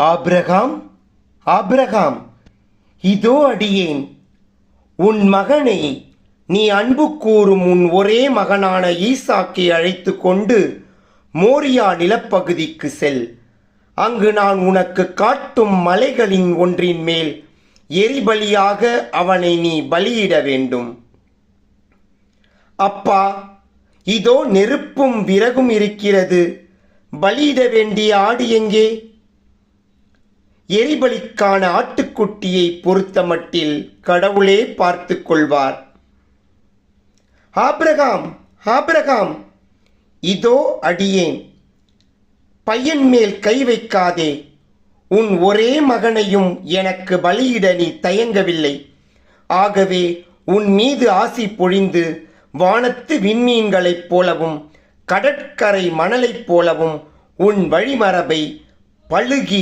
Abraham, Abraham, இதோ அடியேன். உன் மகனை, நீ அன்பு கூறும் உன் ஒரே மகனான ஈசாக்கை அழைத்து கொண்டு மோரியா நிலப்பகுதிக்கு செல். அங்கு நான் உனக்கு காட்டும் மலைகளின் ஒன்றின் மேல் எரிபலியாக அவனை நீ பலியிட வேண்டும். அப்பா, இதோ நெருப்பும் விறகும் இருக்கிறது. பலியிட வேண்டிய ஆடு எங்கே? எரிபலிக்கான ஆட்டுக்குட்டியை பொறுத்தமட்டில் கடவுளே பார்த்து கொள்வார். ஆபிரகாம், ஆபிரகாம், இதோ அடியேன். பையன் மேல் கை வைக்காதே. உன் ஒரே மகனையும் எனக்கு பலியிட நீ தயங்கவில்லை. ஆகவே உன் மீது ஆசி பொழிந்து வானத்து விண்மீன்களைப் போலவும் கடற்கரை மணலைப் போலவும் உன் வழிமரபை பழுகி